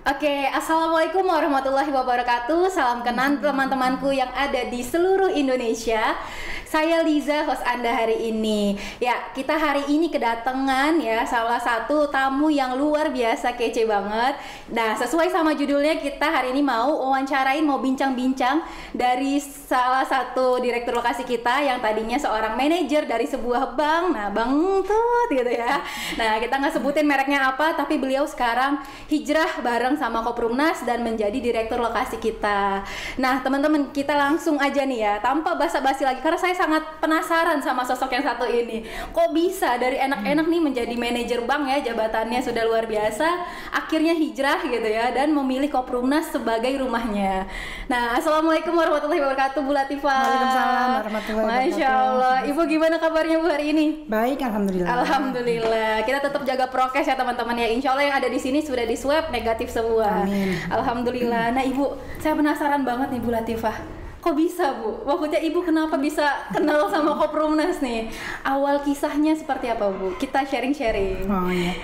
Oke, assalamualaikum warahmatullahi wabarakatuh. Salam kenal teman-temanku yang ada di seluruh Indonesia. Saya Liza, host Anda hari ini. Ya, kita hari ini kedatangan ya salah satu tamu yang luar biasa kece banget. Nah, sesuai sama judulnya, kita hari ini mau bincang-bincang dari salah satu direktur lokasi kita yang tadinya seorang manajer dari sebuah bank. Nah, Bang Tut gitu ya. Nah, kita nggak sebutin mereknya apa, tapi beliau sekarang hijrah bareng sama Koprumnas dan menjadi direktur lokasi kita. Nah, teman-teman, kita langsung aja nih ya, tanpa basa-basi lagi, karena saya sangat penasaran sama sosok yang satu ini. Kok bisa dari enak-enak nih menjadi manajer bank ya, jabatannya sudah luar biasa, akhirnya hijrah gitu ya, dan memilih Koprumnas sebagai rumahnya. Nah, assalamualaikum warahmatullahi wabarakatuh, Bu Latifah. Waalaikumsalam warahmatullahi wabarakatuh. Masya Allah, Ibu gimana kabarnya Bu hari ini? Baik, alhamdulillah. Alhamdulillah. Kita tetap jaga prokes ya teman-teman ya. Insya Allah yang ada di sini sudah di swab negatif semua. Amin. Alhamdulillah. Nah Ibu, saya penasaran banget nih Bu Latifah. Kok bisa Bu? Maksudnya Ibu kenapa bisa kenal sama Koprumnas nih? Awal kisahnya seperti apa Bu? Kita sharing-sharing. Oh iya.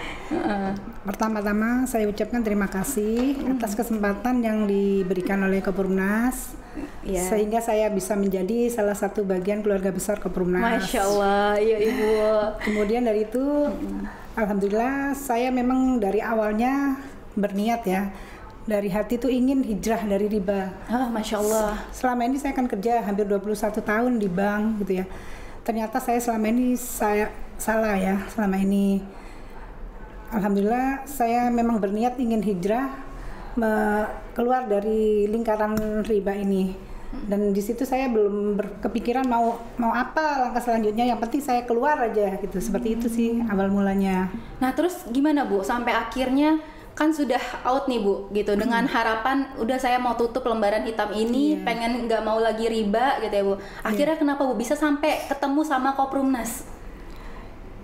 Pertama-tama saya ucapkan terima kasih atas kesempatan yang diberikan oleh Koprumnas, sehingga saya bisa menjadi salah satu bagian keluarga besar Koprumnas. Masya Allah, iya Ibu. Kemudian dari itu, alhamdulillah saya memang dari awalnya berniat ya, dari hati itu ingin hijrah dari riba. Masya Allah. Selama ini saya kan kerja hampir 21 tahun di bank gitu ya. Ternyata saya selama ini salah ya selama ini. Alhamdulillah saya memang berniat ingin hijrah keluar dari lingkaran riba ini. Dan di situ saya belum berkepikiran mau apa langkah selanjutnya, yang penting saya keluar aja gitu. Seperti itu sih awal mulanya. Nah, terus gimana Bu sampai akhirnya kan sudah out nih Bu gitu, dengan harapan udah saya mau tutup lembaran hitam ini, pengen nggak mau lagi riba gitu ya Bu. Akhirnya kenapa Bu bisa sampai ketemu sama Koprumnas?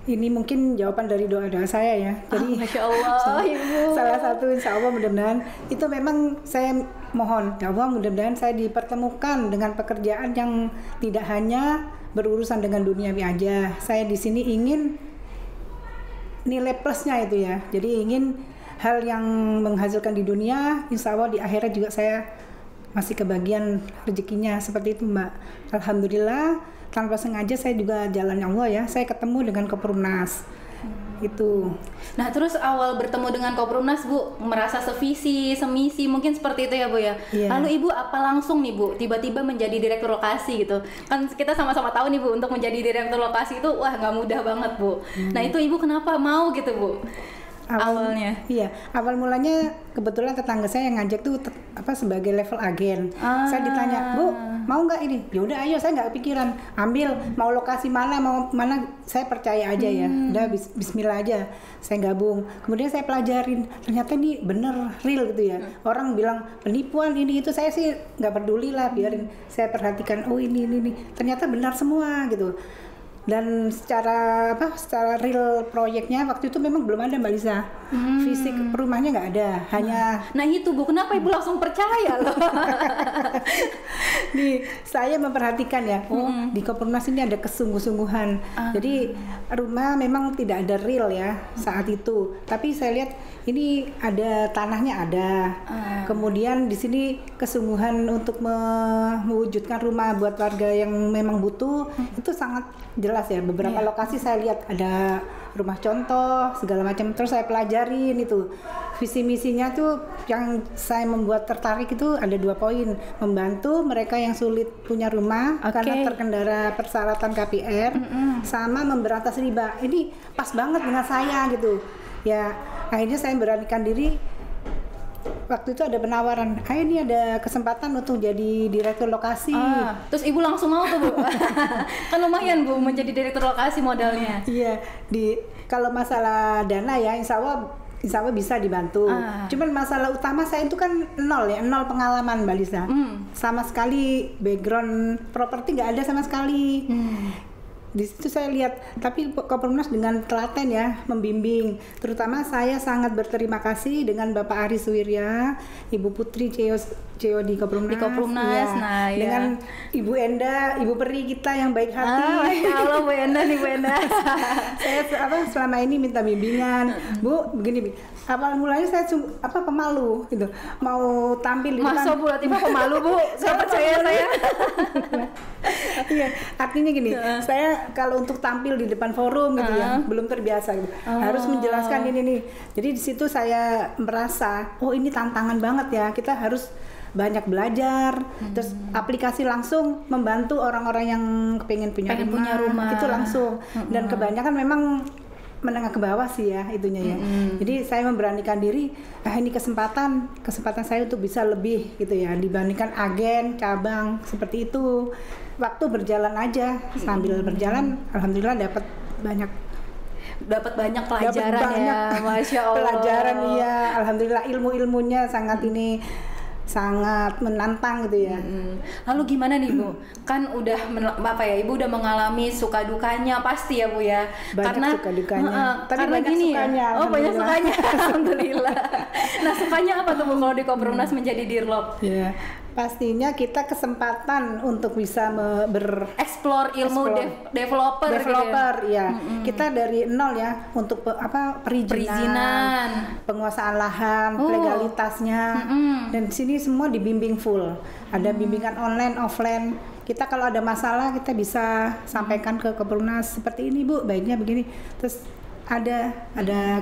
Ini mungkin jawaban dari doa-doa saya ya. Jadi Masya Allah Ibu. Salah satu insya Allah mudah-mudahan itu memang saya mohon ya Allah, mudah-mudahan saya dipertemukan dengan pekerjaan yang tidak hanya berurusan dengan duniawi aja. Saya di sini ingin nilai plusnya itu ya. Jadi ingin hal yang menghasilkan di dunia, insya Allah di akhirat juga saya masih kebagian rezekinya, seperti itu Mbak. Alhamdulillah tanpa sengaja saya juga jalan Allah ya, saya ketemu dengan Koprumnas. Itu. Nah, terus awal bertemu dengan Koprumnas Bu merasa sevisi, semisi, mungkin seperti itu ya Bu ya. Lalu Ibu apa langsung nih Bu tiba-tiba menjadi direktur lokasi gitu? Kan kita sama-sama tahu nih Bu, untuk menjadi direktur lokasi itu wah nggak mudah banget Bu. Nah, itu Ibu kenapa mau gitu Bu? Awalnya. Iya, awal mulanya kebetulan tetangga saya yang ngajak tuh sebagai level agen. Saya ditanya, Bu, mau nggak ini? Ya udah, ayo, saya nggak kepikiran. Ambil, mau lokasi mana, mau mana, saya percaya aja ya. Udah, Bismillah aja. Saya gabung. Kemudian saya pelajarin. Ternyata ini bener real gitu ya. Orang bilang penipuan ini itu, saya sih nggak peduli lah, biarin. Saya perhatikan, oh ini. Ternyata benar semua gitu. Dan secara real proyeknya waktu itu memang belum ada Mbak Lisa. Fisik rumahnya nggak ada, hanya nah itu Bu, kenapa Ibu langsung percaya loh? Saya memperhatikan ya, di Koprumnas ini ada kesungguh-sungguhan. Jadi rumah memang tidak ada real ya saat itu, tapi saya lihat ini ada tanahnya ada. Kemudian di sini kesungguhan untuk mewujudkan rumah buat warga yang memang butuh itu sangat jelas ya. Beberapa lokasi saya lihat ada rumah contoh segala macam, terus saya pelajarin itu visi misinya tuh. Yang saya membuat tertarik itu ada 2 poin: membantu mereka yang sulit punya rumah karena terkendala persyaratan KPR, sama memberantas riba. Ini pas banget dengan saya gitu ya. Akhirnya saya beranikan diri. Waktu itu ada penawaran, ini ada kesempatan untuk jadi direktur lokasi. Terus Ibu langsung mau tuh Bu? Kan lumayan Bu menjadi direktur lokasi modalnya. Iya, kalau masalah dana ya insya Allah bisa dibantu. Cuman masalah utama saya itu kan nol pengalaman Mbak Lisa. Sama sekali background properti nggak ada sama sekali. di situ saya lihat, tapi Koppernas dengan telaten ya membimbing. Terutama saya sangat berterima kasih dengan Bapak Aris Wirya, Ibu Putri CEO di Koppernas. Di Koppernas, ya. nah ya. Dengan Ibu Enda, Ibu Peri kita yang baik hati. Halo Bu Enda nih Bu Enda. Saya selama ini minta bimbingan, Bu, begini. Awal mulanya saya pemalu gitu, mau tampil di depan. Masa Bu Latifah pemalu Bu? Saya percaya saya. Iya, artinya gini, saya kalau untuk tampil di depan forum gitu ya, belum terbiasa gitu. Harus menjelaskan ini nih. Jadi di situ saya merasa, oh ini tantangan banget ya. Kita harus banyak belajar, terus aplikasi langsung membantu orang-orang yang pengen punya rumah. Itu langsung. Dan kebanyakan memang menengah ke bawah sih ya itunya ya. Jadi saya memberanikan diri, ini kesempatan saya untuk bisa lebih gitu ya dibandingkan agen cabang seperti itu. Waktu berjalan aja, sambil berjalan alhamdulillah dapat banyak pelajaran ya, Masya Allah. Pelajaran iya, alhamdulillah ilmunya sangat sangat menantang gitu ya. Lalu gimana nih Bu? Kan udah Ibu udah mengalami suka dukanya pasti ya Bu ya. Banyak karena suka dukanya. Tapi karena banyak gini sukanya. Ya. Oh banyak sukanya. Alhamdulillah. Nah sukanya apa tuh Bu kalau di Koppernas menjadi Dirlok? Ya. Pastinya kita kesempatan untuk bisa explore ilmu developer gitu ya. Kita dari nol ya untuk perizinan, penguasaan lahan, legalitasnya. Dan di sini semua dibimbing full. Ada bimbingan online, offline. Kita kalau ada masalah kita bisa sampaikan ke Koppernas seperti ini Bu, baiknya begini. Terus ada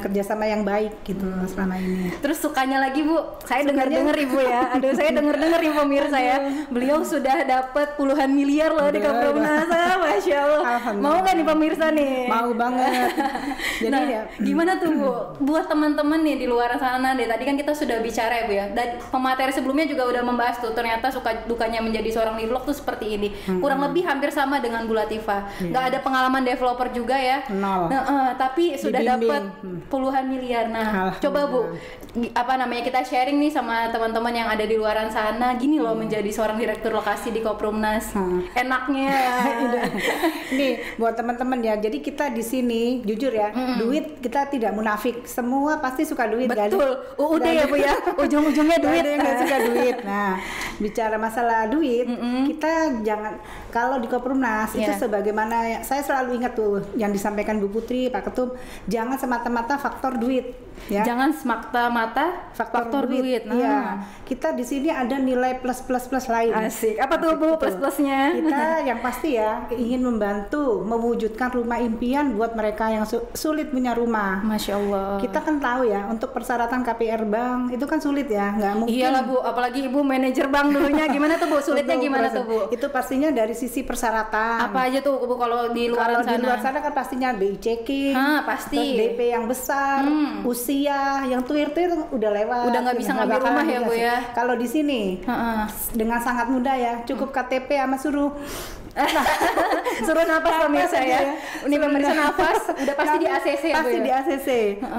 kerjasama yang baik gitu selama ini. Terus sukanya lagi Bu, saya dengar-dengar Ibu ya. Aduh saya dengar-dengar Ibu pemirsa ya. Beliau sudah dapat puluhan miliar loh di Koppernas. Masya Allah. Mau kan nih pemirsa nih? Mau banget. Jadi nah, gimana tuh Bu? Buat teman-teman nih di luar sana deh. Tadi kan kita sudah bicara ya Bu ya. Dan pemateri sebelumnya juga udah membahas tuh. Ternyata suka dukanya menjadi seorang Dirlok tuh seperti ini. Kurang lebih hampir sama dengan Bu Latifah. Nggak ada pengalaman developer juga ya. Nol. Tapi sudah dapat puluhan miliar. Nah, coba Bu, kita sharing nih sama teman-teman yang ada di luaran sana. Gini loh menjadi seorang direktur lokasi di Koppernas. Enaknya. Nih buat teman-teman ya. Jadi kita di sini jujur ya, duit kita tidak munafik. Semua pasti suka duit. Betul. UUD ya Bu ya. Ujung-ujungnya duit. Nggak suka duit. Nah, bicara masalah duit, kita jangan, kalau di Koppernas itu sebagaimana saya selalu ingat tuh yang disampaikan Bu Putri, Pak Ketum, jangan semata-mata faktor duit ya. Jangan semata-mata faktor duit. Nah. Iya. Kita di sini ada nilai plus lain. Asik. Apa tuh Bu plus-plusnya? Kita yang pasti ya ingin membantu mewujudkan rumah impian buat mereka yang sulit punya rumah. Masya Allah. Kita kan tahu ya untuk persyaratan KPR bank itu kan sulit ya, nggak mungkin. Iyalah Bu, apalagi Ibu manajer bank dulunya. Gimana tuh Bu? Sulitnya gimana tuh Bu? Itu pastinya dari sisi persyaratan. Apa aja tuh Bu kalau di luar sana? Di luar sana kan pastinya BI checking. Pasti. Terus DP yang besar, usia, yang tuir-tuir udah lewat. Udah nggak bisa ngambil rumah ya Bu ya. Kalau di sini dengan sangat mudah ya, cukup KTP sama suruh nafas pemirsa ya. Ini pemirsa nafas udah pasti di ACC ya Bu. Pasti di ACC.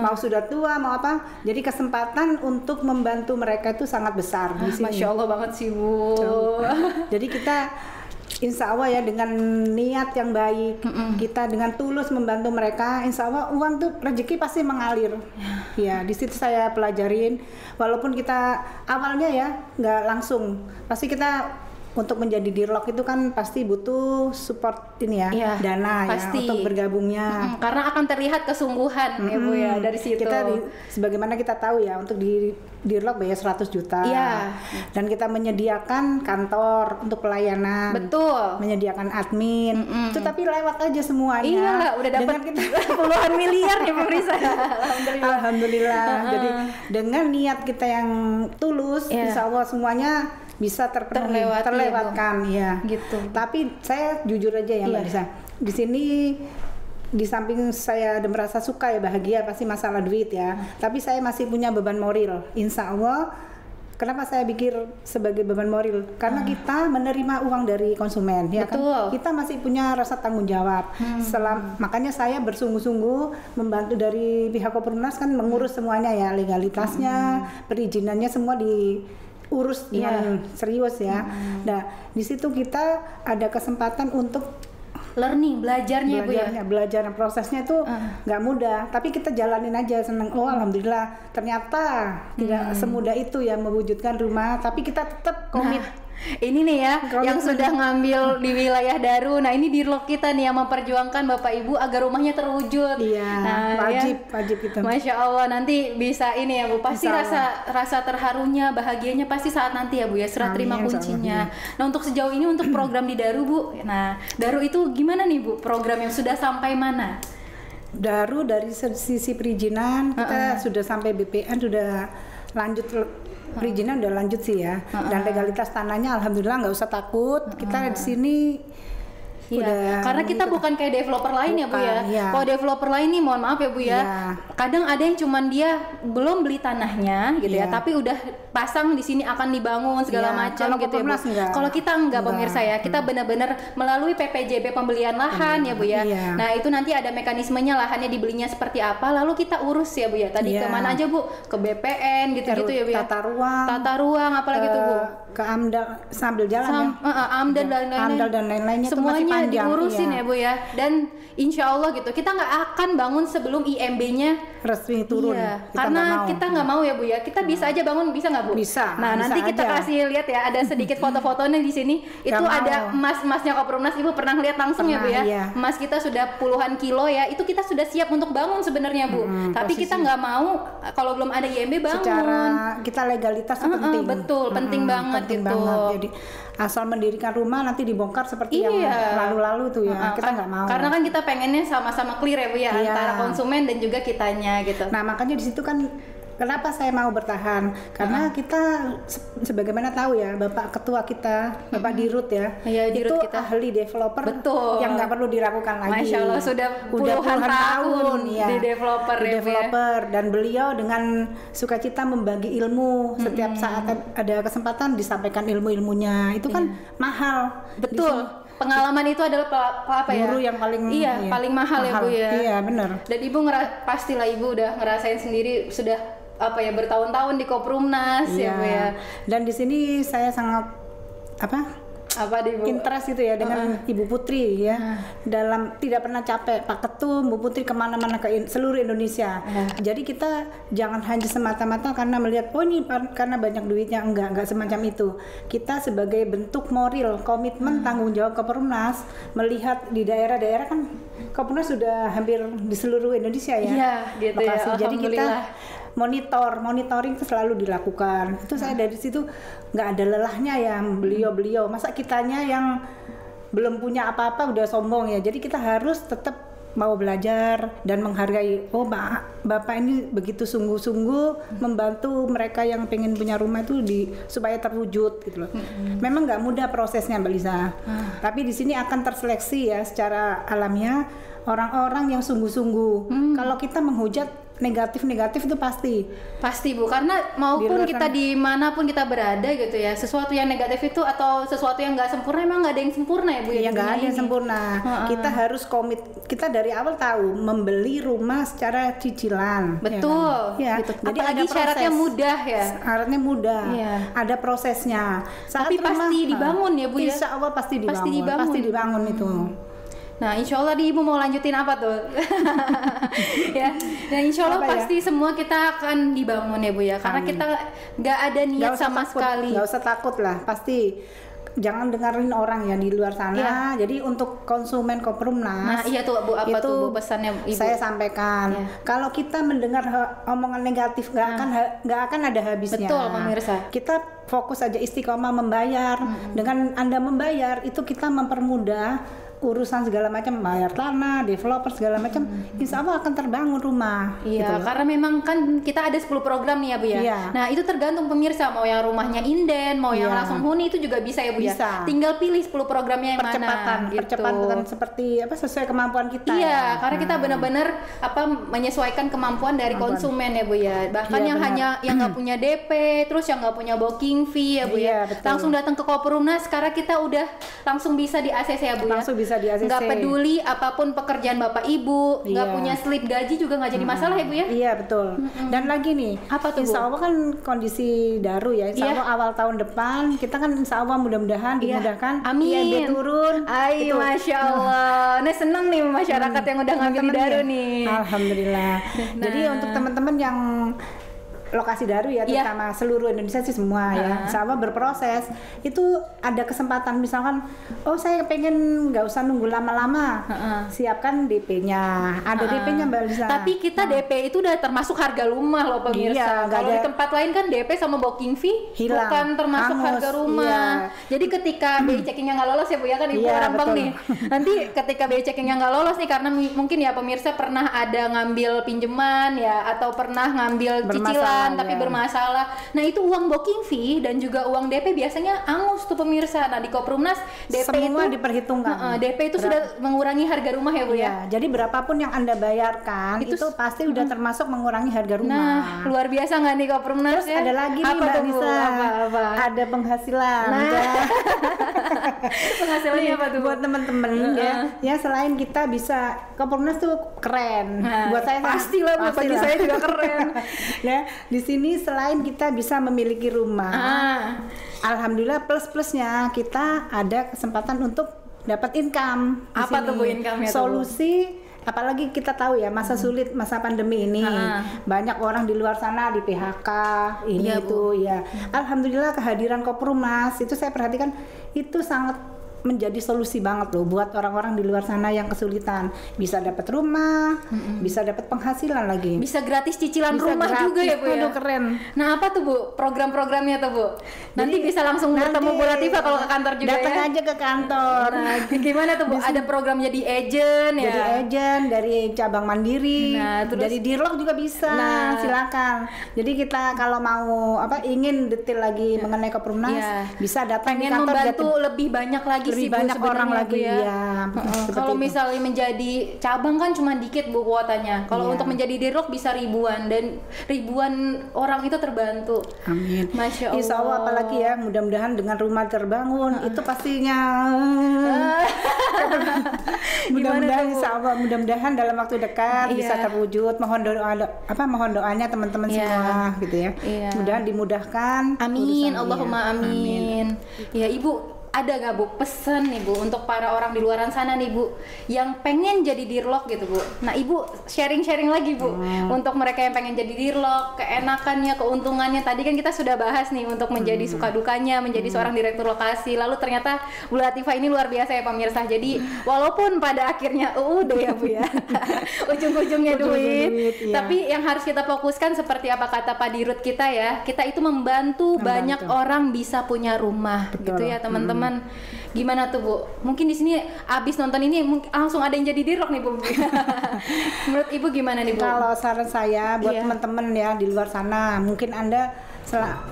Mau sudah tua mau apa. Jadi kesempatan untuk membantu mereka itu sangat besar di sini. Masya Allah banget sih Bu. Jadi kita insya Allah ya dengan niat yang baik, kita dengan tulus membantu mereka, insya Allah uang tuh rezeki pasti mengalir. Ya di situ saya pelajarin, walaupun kita awalnya ya nggak langsung, pasti kita untuk menjadi Dirlok itu kan pasti butuh support ini ya, dana pasti. Ya untuk bergabungnya. Karena akan terlihat kesungguhan ya Bu ya dari situ. Sebagaimana kita tahu ya untuk di Dirlok bayar 100 juta. Iya. Dan kita menyediakan kantor untuk pelayanan. Betul. Menyediakan admin. Itu tapi lewat aja semuanya. Iya lah, udah dapat puluhan miliar ya pemirsa. Alhamdulillah. Jadi dengan niat kita yang tulus, insya Allah semuanya bisa terlewatkan ya. Gitu. Tapi saya jujur aja ya Mbak Lisa. Di sini di samping saya merasa suka ya bahagia pasti masalah duit ya. Tapi saya masih punya beban moral. Insya Allah. Kenapa saya pikir sebagai beban moral? Karena kita menerima uang dari konsumen, ya kan? Kita masih punya rasa tanggung jawab. Makanya saya bersungguh-sungguh membantu dari pihak Koppernas kan mengurus semuanya ya, legalitasnya, perizinannya semua diurus dengan serius ya. Nah, di situ kita ada kesempatan untuk learning, belajarnya ya Bu ya. Belajar prosesnya itu nggak mudah, tapi kita jalanin aja, seneng. Oh alhamdulillah, ternyata tidak semudah itu ya mewujudkan rumah, tapi kita tetap komit. Ini nih ya yang sudah ngambil di wilayah Daru. Nah ini di log kita nih yang memperjuangkan Bapak Ibu agar rumahnya terwujud. Iya, nah, wajib itu. Masya Allah, nanti bisa ini ya Bu. Pasti rasa terharunya, bahagianya pasti saat nanti ya Bu ya, serah terima kuncinya. Nah untuk sejauh ini untuk program di Daru Bu. Nah Daru itu gimana nih Bu? Program yang sudah sampai mana? Daru dari sisi perizinan kita sudah sampai BPN, sudah lanjut. Perizinan udah lanjut sih ya, dan legalitas tanahnya alhamdulillah nggak usah takut. Kita di sini Iya, karena kita bukan kayak developer lain ya Bu ya. Iya. Kalau developer lain nih mohon maaf ya Bu ya. Kadang ada yang cuman dia belum beli tanahnya gitu ya, tapi udah pasang di sini akan dibangun segala macam gitu ya Bu. Kalau kita enggak pemirsa ya, kita benar-benar melalui PPJB pembelian lahan ya Bu ya. Nah, itu nanti ada mekanismenya, lahannya dibelinya seperti apa, lalu kita urus ya Bu ya. Tadi kemana aja Bu? Ke BPN gitu-gitu ya Bu ya. Tata ruang apalagi tuh Bu? Ke AMDAL sambil jalan AMDAL dan lain-lainnya semuanya diurusin ya Bu ya. Dan insya Allah gitu kita nggak akan bangun sebelum IMB-nya resmi turun. Karena kita nggak mau ya Bu ya. Kita bisa aja bangun, bisa nggak Bu? Bisa. Nah bisa nanti kita kasih lihat ya, ada sedikit foto-fotonya di sini. Itu ada emas-emasnya Koperumnas, Ibu pernah lihat langsung ya Bu ya. Emas kita sudah puluhan kilo ya. Itu kita sudah siap untuk bangun sebenarnya Bu. Tapi kita nggak mau kalau belum ada IMB bangun. Secara kita legalitas penting. Betul, penting banget gitu. Jadi asal mendirikan rumah nanti dibongkar seperti yang lalu-lalu tuh ya. Kita nggak mau. Karena kan kita pengennya sama-sama clear ya Bu ya, antara konsumen dan juga kitanya gitu. Nah makanya di situ kan kenapa saya mau bertahan, karena kita sebagaimana tahu ya Bapak Ketua kita, Bapak Dirut ya, itu ahli developer. Betul. Yang nggak perlu diragukan lagi. Masya Allah sudah puluhan tahun di developer ya, developer ya. Dan beliau dengan sukacita membagi ilmu, setiap saat ada kesempatan disampaikan ilmu-ilmunya. Itu kan mahal. Betul. Pengalaman itu adalah guru yang paling paling mahal ya Bu ya. Iya benar. Dan Ibu pastilah Ibu udah ngerasain sendiri, sudah bertahun-tahun di Koperumnas ya Bu ya. Dan di sini saya sangat interest itu ya dengan Ibu Putri ya, dalam tidak pernah capek Pak Ketum, Bu Putri kemana-mana ke seluruh Indonesia. Jadi kita jangan hanya semata-mata karena melihat ini karena banyak duitnya, enggak semacam itu. Kita sebagai bentuk moral, komitmen, tanggung jawab Koperumnas, melihat di daerah-daerah kan Koperumnas sudah hampir di seluruh Indonesia ya. Iya, gitu lokasi. Ya. Jadi kita monitoring itu selalu dilakukan. Itu saya dari situ nggak ada lelahnya ya beliau. Masa kitanya yang belum punya apa-apa udah sombong ya. Jadi kita harus tetap mau belajar dan menghargai. Oh Bapak ini begitu sungguh-sungguh membantu mereka yang pengen punya rumah itu supaya terwujud gitu loh. Memang nggak mudah prosesnya Mbak Liza. Tapi di sini akan terseleksi ya secara alamiah orang-orang yang sungguh-sungguh. Kalau kita menghujat negatif itu pasti Bu, karena maupun kita dimanapun kita berada gitu ya, sesuatu yang negatif itu atau sesuatu yang nggak sempurna, emang nggak ada yang sempurna ya Bu ya. Nggak ada yang sempurna. Kita harus komit. Kita dari awal tahu membeli rumah secara cicilan. Betul. Ya, gitu. Jadi apalagi ada syaratnya mudah ya. Syaratnya mudah. Ada prosesnya. Tapi pasti dibangun ya Bu ya. Insya Allah pasti dibangun itu. Nah, insya Allah Ibu mau lanjutin apa tuh? Ya, dan insya Allah pasti semua kita akan dibangun ya Bu ya, karena kita nggak ada niat sama sekali. Nggak usah takut lah, pasti. Jangan dengerin orang yang di luar sana. Jadi untuk konsumen Koperumnas. Nah, iya tuh Bu, apa tuh Bu pesannya Ibu? Saya sampaikan. Kalau kita mendengar omongan negatif nggak akan ada habisnya. Betul, pemirsa. Kita fokus aja istiqomah membayar. Dengan Anda membayar itu kita mempermudah urusan segala macam, bayar tanah, developer segala macam, insya Allah akan terbangun rumah. Iya, gitu. Karena memang kan kita ada 10 program nih ya Bu ya. Nah itu tergantung pemirsa, mau yang rumahnya inden, mau yang langsung huni itu juga bisa ya Bu ya. Tinggal pilih 10 programnya yang mana. Percepatan seperti sesuai kemampuan kita. Iya, karena kita benar-benar menyesuaikan kemampuan dari konsumen ya Bu ya. Bahkan yang nggak punya DP, terus yang nggak punya booking fee ya Bu ya. Langsung datang ke Koperumnas, sekarang kita udah langsung bisa di ACC ya Bu ya. Langsung bisa bisa di ACC. Nggak peduli apapun pekerjaan bapak ibu, nggak Iya. punya slip gaji juga nggak jadi masalah ya Bu ya. Iya betul. Dan lagi nih, Apa tuh, Bu? insya Allah kan kondisi daru ya. Insya Iya. Allah awal tahun depan kita kan insya Allah mudah-mudahan Iya. dimudahkan Amin. IMB turun. Ay, Itu. Masya Allah. Nah senang nih masyarakat yang udah ngambil di Teman-teman Daru ya. nih. Alhamdulillah. Jadi untuk teman-teman yang lokasi Daru ya, Iya. terutama seluruh Indonesia sih semua ya, insya Allah berproses. Itu ada kesempatan misalkan, oh saya pengen nggak usah nunggu lama-lama, siapkan DP-nya. Ada DP-nya Mbak Lisa. Tapi kita DP itu udah termasuk harga rumah loh pemirsa. Iya, nggak Kalau ada- di tempat lain kan DP sama booking fee Hilang, bukan termasuk hangus, harga rumah. iya. Jadi ketika BI checkingnya nggak lolos ya Bu ya, kan Ibu Iya, orang bank betul. nih. Nanti ketika BI checkingnya nggak lolos nih karena mungkin ya pemirsa pernah ada ngambil pinjaman ya atau pernah ngambil Bermasalah, cicilan tapi ya. bermasalah. Nah itu uang booking fee dan juga uang DP biasanya angus tuh pemirsa. Nah di Koperumnas DP Semua itu diperhitungkan. DP itu sudah mengurangi harga rumah ya Bu ya. Ya, jadi berapapun yang Anda bayarkan itu, pasti udah termasuk mengurangi harga rumah. Nah, luar biasa nggak nih Koperumnas Terus ya? ada lagi nih apa Mbak tuh, Bu? Lisa, Apa? ada penghasilan. Nah. Ya. Penghasilannya Nih, apa tuh? Bu? buat teman-teman ya selain kita bisa Koperumnas tuh keren. Nah, buat saya pastilah Bu, bagi saya juga keren. Ya, di sini selain kita bisa memiliki rumah, alhamdulillah plus-plusnya kita ada kesempatan untuk dapat income. Di Apa sini. tuh, Bu, income-nya tuh, Bu? Solusi, apalagi kita tahu ya masa sulit, masa pandemi ini, banyak orang di luar sana di PHK, ini Iya, Bu. itu ya. Alhamdulillah kehadiran Koperumnas itu saya perhatikan itu sangat menjadi solusi banget loh buat orang-orang di luar sana yang kesulitan, bisa dapat rumah, bisa dapat penghasilan lagi. Bisa gratis cicilan Bisa rumah gratis. juga ya Bu ya? Waduh, keren. Nah apa tuh Bu program-programnya tuh Bu? Nanti bisa langsung bertemu Bu Latifah kalau ke kantor juga datang ya? aja ke kantor. Nah gimana tuh Bu? Ada program jadi agent ya? Jadi agent dari cabang mandiri, Nah, terus- dari Dirlok juga bisa. Nah. Silakan. Jadi kita kalau mau ingin detail lagi mengenai Koperumnas, Iya. bisa datang Pengen di kantor membantu lebih banyak lagi lebih sih Bu banyak sebenarnya, orang Bu, lagi, ya. iya. Seperti Kalau itu. misalnya menjadi cabang kan cuma dikit Bu kuotanya. Kalau Iya. untuk menjadi Dirlok bisa ribuan dan ribuan orang itu terbantu. Amin. Masya Allah. Insya Allah apalagi ya mudah-mudahan dengan rumah terbangun itu pastinya mudah-mudahan insya Allah mudah-mudahan dalam waktu dekat Iya. bisa terwujud. Mohon mohon doanya teman-teman Iya. semua gitu ya. Iya. Mudah-mudahan dimudahkan. Amin, urusannya. Allahumma amin. Ya Ibu, ada gak Bu pesan nih Bu untuk para orang di luaran sana nih Bu yang pengen jadi dirlok gitu Bu. Nah Ibu sharing-sharing lagi Bu untuk mereka yang pengen jadi dirlok, keenakannya, keuntungannya. Tadi kan kita sudah bahas nih untuk menjadi suka dukanya menjadi seorang direktur lokasi. Lalu ternyata Bu Latifah ini luar biasa ya pemirsa. Jadi walaupun pada akhirnya udah ya Bu ya ujung-ujungnya duit, iya. tapi yang harus kita fokuskan seperti apa kata Pak Dirut kita ya, kita itu membantu banyak orang bisa punya rumah. Betul. Gitu ya teman-teman. Gimana tuh Bu? Mungkin di sini abis nonton ini langsung ada yang jadi dirlok nih Bu. Menurut Ibu gimana nih Bu? Kalau saran saya buat Iya. teman-teman ya di luar sana, mungkin Anda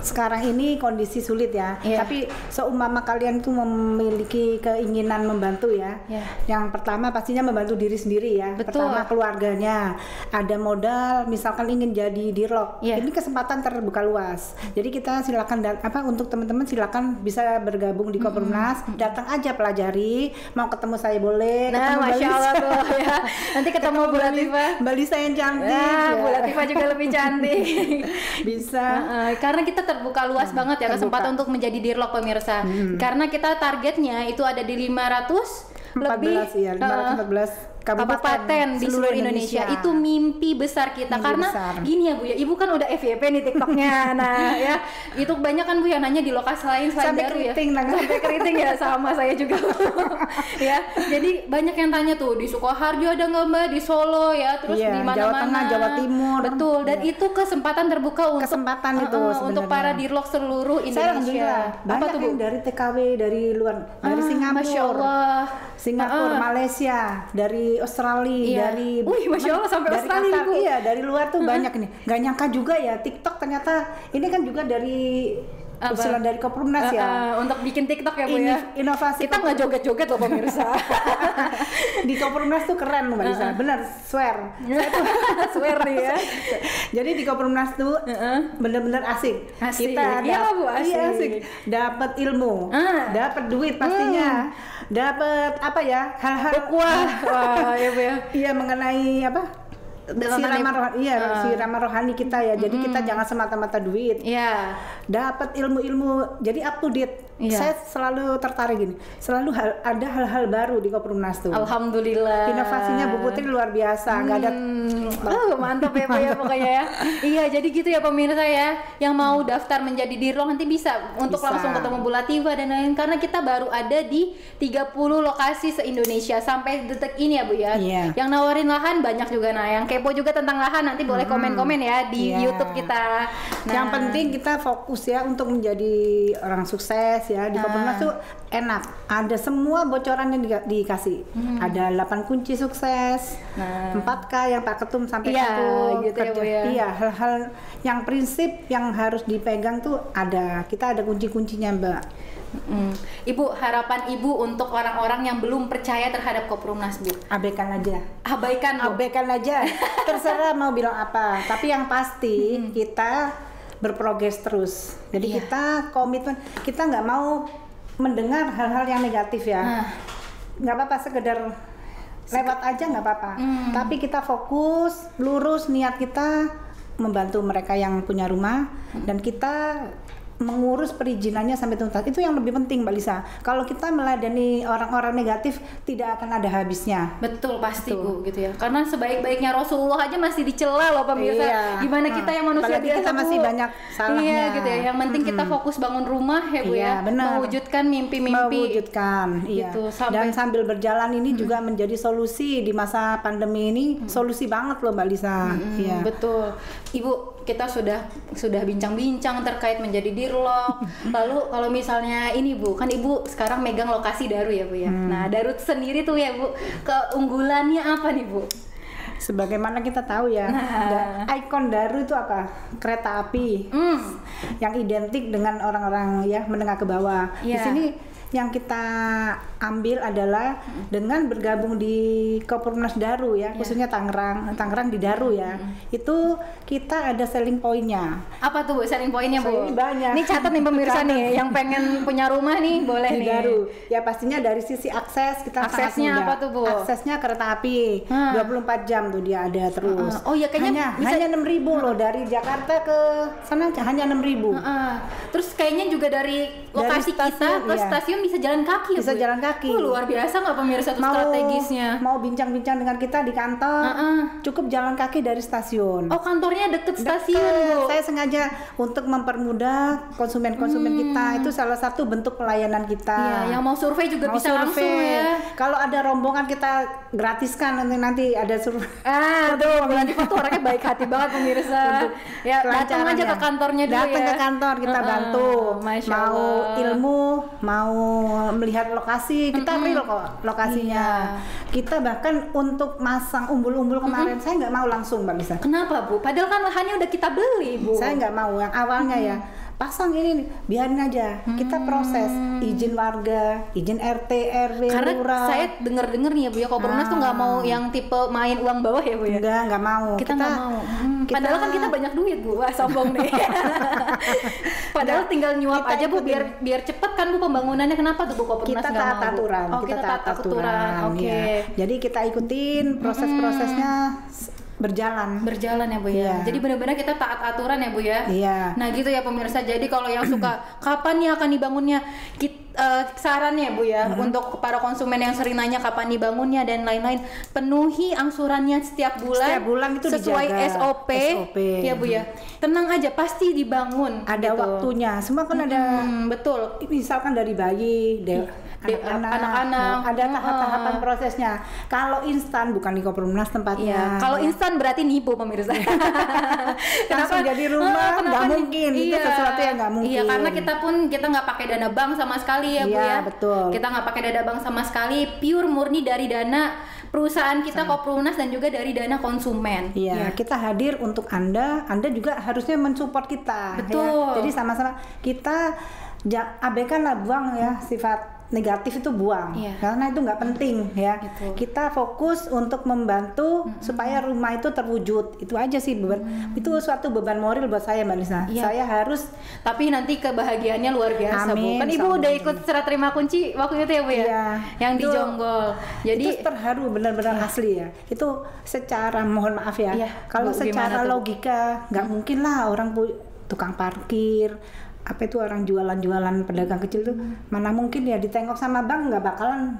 sekarang ini kondisi sulit ya. Iya. Tapi seumpama kalian tuh memiliki keinginan membantu ya. Iya. Yang pertama pastinya membantu diri sendiri ya. Betul. Pertama keluarganya. Ada modal misalkan ingin jadi dirlok. Iya. Ini kesempatan terbuka luas. Jadi kita silakan untuk teman-teman silakan bisa bergabung di Koperumnas. Datang aja pelajari. Mau ketemu saya boleh, Nah, ketemu Mbak Masya Allah Lisa. tuh ya. Nanti ketemu Bu Latifah. Mbak Lisa yang cantik. Nah, ya. Bu Latifah juga lebih cantik. Bisa. Karena kita terbuka luas banget ya kesempatan untuk menjadi dirlok pemirsa. Karena kita targetnya itu ada di 500 lebih 14 ya, 514 kabupaten di seluruh Indonesia. Itu mimpi besar kita. Mimpi Karena besar. gini ya Bu ya, Ibu kan udah FYP nih TikToknya. Nah ya, itu banyak kan Bu yang nanya di lokasi lain selain Sampai Daru ya. keriting, nangis. Sampai keriting ya, sama saya juga. Ya, jadi banyak yang tanya tuh di Sukoharjo ada nggak Mbak, di Solo ya, terus Iya, di mana-mana. Jawa Tengah, Jawa Timur. Betul, dan Iya. itu kesempatan terbuka untuk Kesempatan itu untuk sebenarnya. para dirlok seluruh Saya alhamdulillah Indonesia. banyak Apa tuh Bu? yang dari TKW dari luar, dari Singapura, Masya Allah. Singapura, Malaysia, dari Australia, Iya. dari Wih, Masya Allah, sampai dari Australia, Qatar, Bu. iya dari luar tuh banyak nih. Gak nyangka juga ya TikTok ternyata ini kan juga dari usulan dari Koprumnas ya. Untuk bikin TikTok ya Bu ya. Inovasi kita nggak joget-joget loh pemirsa. Di Koprumnas tuh keren Mbak Lisa. Bener, swear. Swear nih ya. Jadi di Koprumnas tuh bener-bener asik. Kita iya Bu, asik. Iya, asik. Dapat ilmu, dapat duit pastinya. Dapat apa ya? Hal-hal wah ya Bu ya. Iya, mengenai apa? Siraman rohani kita ya. Jadi kita jangan semata-mata duit. Iya. Dapat ilmu-ilmu, jadi up to date. Saya selalu tertarik gini. Selalu ada hal-hal baru di Koprumnas tuh. Alhamdulillah. Inovasinya Bu Putri luar biasa. Nggak ada. Mantap ya Bu ya pokoknya ya. Iya, jadi gitu ya pemirsa ya. Yang mau daftar menjadi dirlo nanti bisa untuk langsung ketemu Bu Latifah dan lain-lain, karena kita baru ada di 30 lokasi se-Indonesia sampai detik ini ya Bu ya. Yang nawarin lahan banyak juga. Nah, yang kepo juga tentang lahan nanti boleh komen-komen ya di YouTube kita. Nah, yang penting kita fokus ya untuk menjadi orang sukses ya. Di Koprumnas tuh enak. Ada semua bocoran yang dikasih. Ada 8 kunci sukses. 4K yang Pak Ketum sampaikan tuh gitu kerja. Ya, iya, hal-hal yang prinsip yang harus dipegang tuh ada. Kita ada kunci-kuncinya, Mbak. Ibu, harapan Ibu untuk orang-orang yang belum percaya terhadap Koprumnas, Bu? Abaikan aja. Abaikan aja. Terserah mau bilang apa. Tapi yang pasti kita berprogres terus. Jadi kita komitmen, kita nggak mau mendengar hal-hal yang negatif ya. Nggak apa-apa, sekedar lewat aja nggak apa-apa. Tapi kita fokus, lurus niat kita membantu mereka yang punya rumah dan kita mengurus perizinannya sampai tuntas. Itu yang lebih penting Mbak Lisa. Kalau kita meladeni orang-orang negatif tidak akan ada habisnya. Betul, pasti Bu gitu ya. Karena sebaik-baiknya Rasulullah aja masih dicela loh pemirsa. Gimana kita yang manusia biasa kita masih Bu? banyak salahnya. Iya gitu ya. Yang penting kita fokus bangun rumah ya Bu ya. Benar. Mewujudkan mimpi-mimpi. Mewujudkan. Gitu, Dan sambil berjalan ini juga menjadi solusi di masa pandemi ini. Solusi banget loh Mbak Lisa. Iya. Betul. Ibu, kita sudah bincang-bincang terkait menjadi dirlo. Lalu kalau misalnya ini Bu, kan Ibu sekarang megang lokasi Daru ya Bu ya. Nah, Daru sendiri tuh ya Bu, keunggulannya apa nih Bu? Sebagaimana kita tahu ya, ikon Daru itu apa? Kereta api. Yang identik dengan orang-orang ya menengah ke bawah. Di sini yang kita ambil adalah dengan bergabung di Koprumnas Daru ya, khususnya Tangerang di Daru ya. Itu kita ada selling point-nya. Apa tuh Bu selling point-nya Bu? Banyak. Nih catat nih pemirsa nih, yang pengen punya rumah nih boleh di nih. Daru. Ya pastinya dari sisi akses kita aksesnya apa tuh Bu? Aksesnya kereta api 24 jam tuh dia ada terus. Oh ya kayaknya hanya 6.000 loh dari Jakarta ke sana hanya 6.000. Terus kayaknya juga dari lokasi kita ke stasiun bisa jalan kaki ya bisa Bu? Jalan kaki. Luar biasa nggak pemirsa tuh strategisnya. Mau bincang-bincang dengan kita di kantor, cukup jalan kaki dari stasiun. Oh kantornya deket stasiun Bu? Saya sengaja untuk mempermudah konsumen-konsumen kita. Itu salah satu bentuk pelayanan kita. Iya, yang mau survei juga bisa langsung ya. Kalau ada rombongan kita gratiskan nanti ada survei. Tuh berarti tuh orangnya baik hati banget pemirsa. Ya datang aja ke kantornya dulu datang ke kantor kita bantu. Mau ilmu, mau melihat lokasi, kita real kok lokasinya. Kita bahkan untuk masang umbul-umbul kemarin saya nggak mau langsung Mbak Lisa. Kenapa Bu? Padahal kan lahannya udah kita beli Bu. Saya nggak mau yang awalnya ya. Pasang ini nih, biarin aja. Kita proses izin warga, izin RT, RW, karena lurah. saya dengar-dengar nih ya Bu ya, Koprumnas tuh nggak mau yang tipe main uang bawah ya Bu ya. Nggak mau. Kita nggak mau. Padahal kan kita banyak duit Bu. Wah sombong nih. Padahal tinggal nyuap aja Bu biar cepet kan Bu pembangunannya. Kenapa tuh Bu Koprumnas nggak mau? Kita taat aturan. Kita taat aturan. Oke. Jadi kita ikutin proses-prosesnya berjalan ya Bu ya. Jadi benar-benar kita taat aturan ya Bu ya. Iya. Nah gitu ya pemirsa. Jadi kalau yang suka kapan nih akan dibangunnya, sarannya Bu ya untuk para konsumen yang sering nanya kapan dibangunnya dan lain-lain, penuhi angsurannya setiap bulan. Setiap bulan itu sesuai dijaga. SOP ya Bu ya. Tenang aja pasti dibangun. Ada gitu. waktunya. Semua kan ada. Betul. Misalkan dari bayi, anak-anak, ada tahapan prosesnya. Kalau instan bukan di Koprumnas tempatnya. Kalau instan berarti nipu pemirsa. Kenapa jadi rumah? Nggak mungkin. Itu sesuatu yang nggak mungkin. Iya, karena kita nggak pakai dana bank sama sekali sekali ya Bu Iya, ya. betul. Kita nggak pakai dana bank sama sekali, pure murni dari dana perusahaan kita Koperumnas dan juga dari dana konsumen. Iya, kita hadir untuk Anda juga harusnya mensupport kita. Betul. Ya. Jadi sama-sama kita abaikanlah, buang ya sifat negatif itu buang, karena itu nggak penting ya. Gitu. Kita fokus untuk membantu supaya rumah itu terwujud. Itu aja sih beban. Itu suatu beban moral buat saya, Mbak Lisa. Saya harus. Tapi nanti kebahagiaannya luar biasa, Amin, Bu. Kan Ibu udah ikut serah terima kunci waktu itu ya, Bu ya? Iya. Yang di Jonggol. Jadi itu terharu benar-benar asli ya. Itu secara, mohon maaf ya. Kalau secara logika nggak mungkin lah orang tukang parkir, apa itu orang jualan pedagang kecil tuh mana mungkin ya ditengok sama bank, nggak bakalan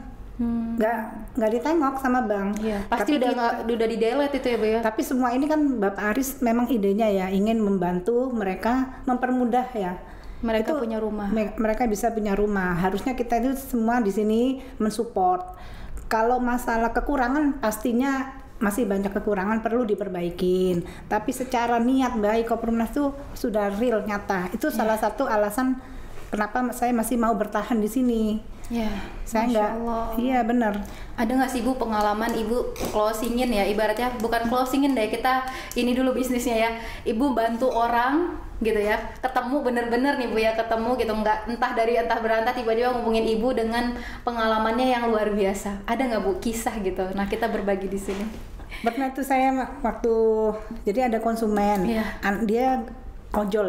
nggak ditengok sama bank. Pasti udah di delete itu ya Bu ya. Tapi semua ini kan Bapak Aris memang idenya ya ingin membantu mereka, mempermudah ya. Mereka punya rumah. Mereka bisa punya rumah. Harusnya kita itu semua di sini mensupport. Kalau masalah kekurangan pastinya masih banyak kekurangan perlu diperbaikin, tapi secara niat baik Koperumnas itu sudah real, nyata. Itu salah satu alasan kenapa saya masih mau bertahan di sini. Saya nggak, iya benar. Ada nggak sih Bu pengalaman Ibu closingin ya, ibaratnya bukan closingin deh, kita ini dulu bisnisnya ya, Ibu bantu orang gitu ya, ketemu bener-bener nih Bu ya, ketemu gitu, nggak entah berantah tiba-tiba ngubungin Ibu dengan pengalamannya yang luar biasa. Ada nggak Bu kisah gitu? Nah kita berbagi di sini. Pernah tuh saya waktu jadi ada konsumen, dia ojol.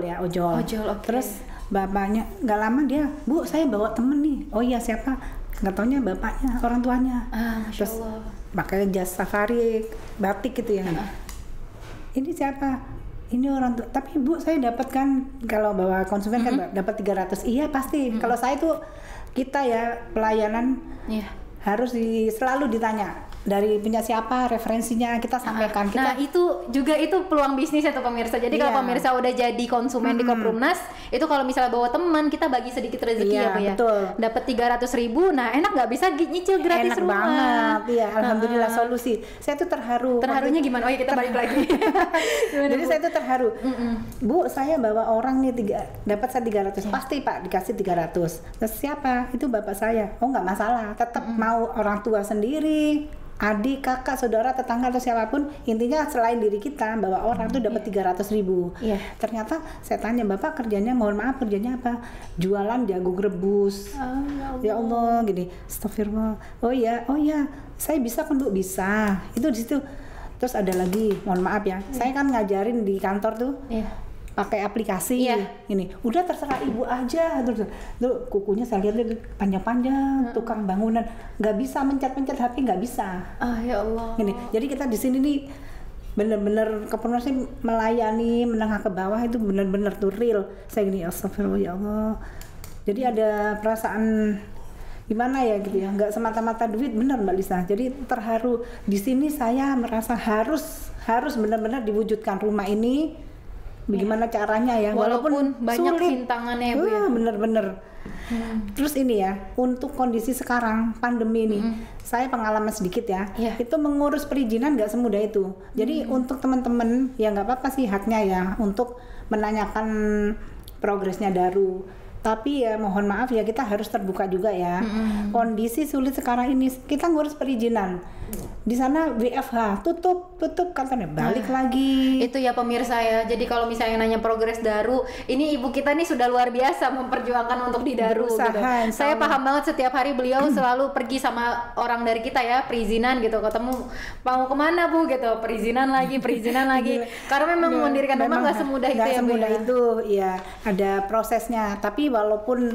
Okay. Terus bapaknya nggak lama dia, Bu saya bawa temen nih. Oh iya siapa? Nggak taunya bapaknya, orang tuanya. Masya Terus Allah. pakai jas safari batik gitu ya. Ini siapa? Ini orang tua. Tapi Bu saya dapat kan, kalau bawa konsumen kan dapat 300. Iya pasti. Kalau saya tuh kita ya pelayanan harus selalu ditanya. Dari punya siapa, referensinya kita sampaikan. Nah itu juga itu peluang bisnis atau pemirsa. Jadi kalau pemirsa udah jadi konsumen di Koperumnas, itu kalau misalnya bawa teman kita bagi sedikit rezeki ya Bu ya. Dapat 300.000, nah enak nggak bisa nyicil gratis enak rumah. Banget, iya. Alhamdulillah solusi. Saya tuh terharu. Terharunya gimana? Oh ya kita balik lagi. Jadi saya tuh terharu. Bu saya bawa orang nih dapat saya 300. Pasti Pak dikasih 300. Terus siapa? Itu bapak saya. Oh nggak masalah. Tetap mau orang tua sendiri, adik, kakak, saudara, tetangga atau siapapun, intinya selain diri kita bawa orang tuh dapat 300.000. Ternyata saya tanya, Bapak kerjanya, mohon maaf kerjanya apa? Jualan jagung rebus. Ya Allah gini, astagfirullah. Oh iya, saya bisa kan Bu? Bisa. Itu di situ. Terus ada lagi, mohon maaf ya, saya kan ngajarin di kantor tuh. Pakai aplikasi ini, udah terserah Ibu aja. Terus kukunya saya lihat panjang-panjang, tukang bangunan nggak bisa mencet-mencet HP, nggak bisa. Ya Allah. Ini, jadi kita di sini nih bener-bener Koperumnas melayani menengah ke bawah itu bener-bener tuh real. Saya gini, astagfirullah ya Allah. Jadi ada perasaan gimana ya gitu ya, nggak semata-mata duit, bener Mbak Lisa. Jadi terharu di sini, saya merasa harus benar-benar diwujudkan rumah ini. Bagaimana caranya ya, walaupun banyak sulit. rintangannya ya Bu ya. Bener-bener. Terus ini ya, untuk kondisi sekarang pandemi ini, saya pengalaman sedikit ya, itu mengurus perizinan nggak semudah itu. Jadi untuk teman-teman ya nggak apa-apa sih, haknya ya untuk menanyakan progresnya Daru. Tapi ya mohon maaf ya, kita harus terbuka juga ya. Kondisi sulit sekarang ini, kita ngurus perizinan. Di sana WFH tutup kantornya, balik lagi. Itu ya pemirsa ya. Jadi kalau misalnya nanya progres Daru, ini ibu kita nih sudah luar biasa memperjuangkan untuk di Daru gitu. Saya paham banget, setiap hari beliau selalu pergi sama orang dari kita ya, perizinan gitu, ketemu mau kemana Bu gitu, perizinan lagi. Karena memang mendirikan rumah nggak semudah itu ya. Nggak semudah itu, ya ada prosesnya. Tapi walaupun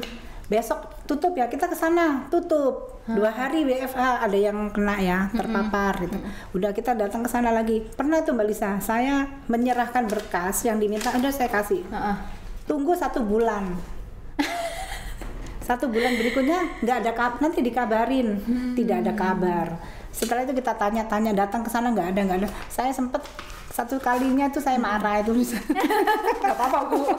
besok tutup ya, kita ke sana tutup 2 hari WFH, ada yang kena ya, terpapar gitu. Udah kita datang ke sana lagi. Pernah itu Mbak Lisa, saya menyerahkan berkas yang diminta, udah saya kasih. Tunggu 1 bulan. 1 bulan berikutnya nggak ada nanti dikabarin, tidak ada kabar. Setelah itu kita tanya-tanya, datang ke sana nggak ada. Saya sempet 1 kalinya tuh saya marah itu. Gak apa-apa Bu.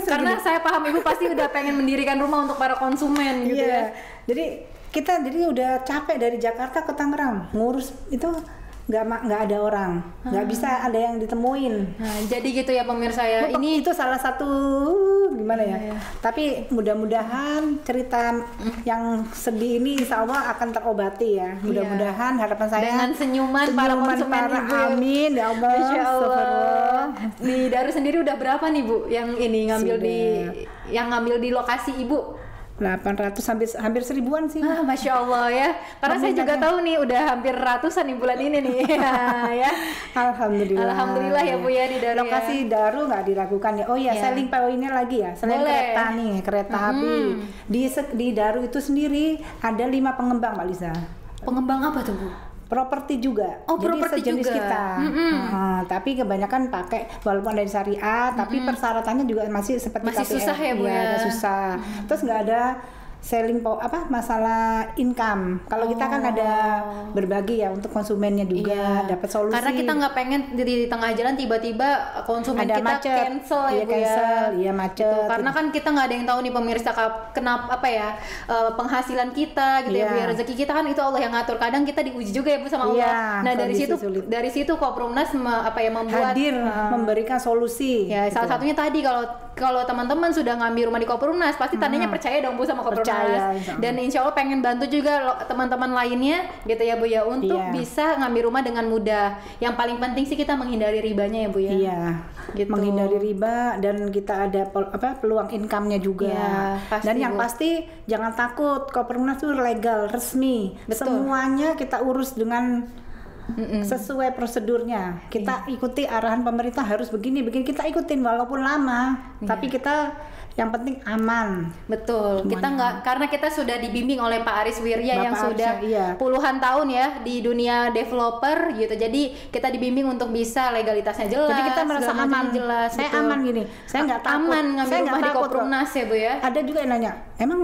Karena saya paham Ibu pasti udah pengen mendirikan rumah untuk para konsumen gitu ya. Jadi kita udah capek dari Jakarta ke Tangerang ngurus itu, nggak ada orang, nggak bisa ada yang ditemuin. Nah, jadi gitu ya pemirsa ya. Ini Itu salah satu gimana ya? Iya. Tapi mudah-mudahan cerita yang sedih ini insya Allah akan terobati ya. Mudah-mudahan harapan saya dengan senyuman para konsumen Ibu. Amin ya Allah. Masya Allah. Astagfirullah. Di Daru sendiri udah berapa nih Bu yang ini ngambil di lokasi Ibu? 800 hampir 1000-an sih. Masya Allah ya. Karena saya juga tahu nih udah hampir ratusan nih bulan ini nih. Ya. Alhamdulillah ya Bu ya di Daru. Lokasi Daru nggak diragukan ya. Oh ya, selling point-nya lagi ya. Selain kereta nih, kereta api. Di Daru itu sendiri ada 5 pengembang Mbak Liza. Pengembang apa tuh Bu? Properti juga, Oh, jadi properti sejenis juga. kita. Tapi kebanyakan pakai walaupun ada syariah, tapi persyaratannya juga masih seperti Masih KPR. susah ya Bu ya? Agak susah. Terus nggak ada masalah income. Kalau kita kan ada berbagi ya untuk konsumennya juga, dapat solusi. Karena kita nggak pengen di tengah jalan tiba-tiba konsumen ada kita macet. cancel ya Bu Iya macet. Gitu. Karena kan kita nggak ada yang tahu nih pemirsa kenapa penghasilan kita gitu ya Bu ya, rezeki kita kan itu Allah yang ngatur. Kadang kita diuji juga ya Bu sama Allah. Nah dari situ Koperumnas membuat hadir memberikan solusi. Ya gitu. salah satunya tadi kalau teman-teman sudah ngambil rumah di Koperumnas pasti tandanya percaya dong Bu sama Koperumnas. Dan insya Allah pengen bantu juga teman-teman lainnya gitu ya Bu ya untuk bisa ngambil rumah dengan mudah. Yang paling penting sih kita menghindari ribanya ya Bu ya. Iya. Gitu. Menghindari riba dan kita ada peluang income-nya juga. Iya, pasti, dan yang Bu. pasti jangan takut, Koperumnas itu legal, resmi. Betul. Semuanya kita urus dengan sesuai prosedurnya. Kita ikuti arahan pemerintah harus begini kita ikutin walaupun lama, tapi kita yang penting aman. Betul. Semuanya. Kita nggak, karena kita sudah dibimbing oleh Pak Aris Wirya yang sudah puluhan tahun ya di dunia developer gitu. Jadi kita dibimbing untuk bisa legalitasnya jelas. Jadi kita merasa aman. Jelas. Saya betul. aman gini. Saya nggak takut. Aman ngambil Saya rumah nggak di takut Koperumnas ya Bu ya. Ada juga yang nanya, emang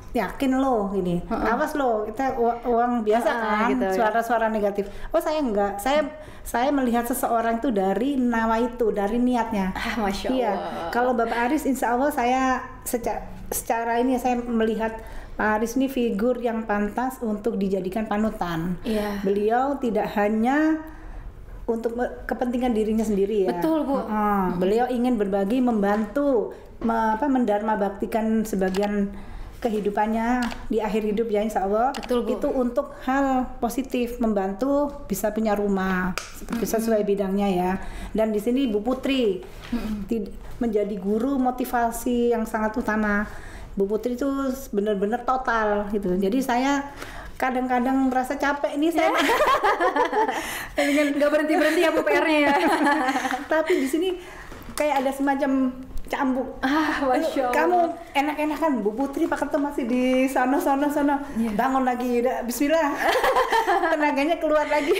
yakin lo gini, awas lo, kita uang biasa kan, gitu, suara-suara negatif. Oh saya enggak, saya melihat seseorang itu dari nawa itu, dari niatnya. Masya Allah. Iya, kalau Bapak Aris, insya Allah saya secara ini saya melihat Pak Aris ini figur yang pantas untuk dijadikan panutan. Iya. Beliau tidak hanya untuk kepentingan dirinya sendiri ya. Betul Bu. Beliau ingin berbagi, membantu, mendharma baktikan sebagian kehidupannya di akhir hidup ya insya Allah. Betul, Bu. Itu untuk hal positif, membantu bisa punya rumah sesuai bidangnya ya. Dan di sini Bu Putri menjadi guru motivasi yang sangat utama. Bu Putri itu benar-benar total gitu. Jadi saya kadang-kadang merasa capek nih saya. Nggak berhenti ya Bu PR-nya ya. Tapi di sini kayak ada semacam cambuk. Masya Allah. Kamu enak-enakan Bu Putri Pak Ketum masih di sono. Bangun lagi, udah bismillah. Tenaganya keluar lagi.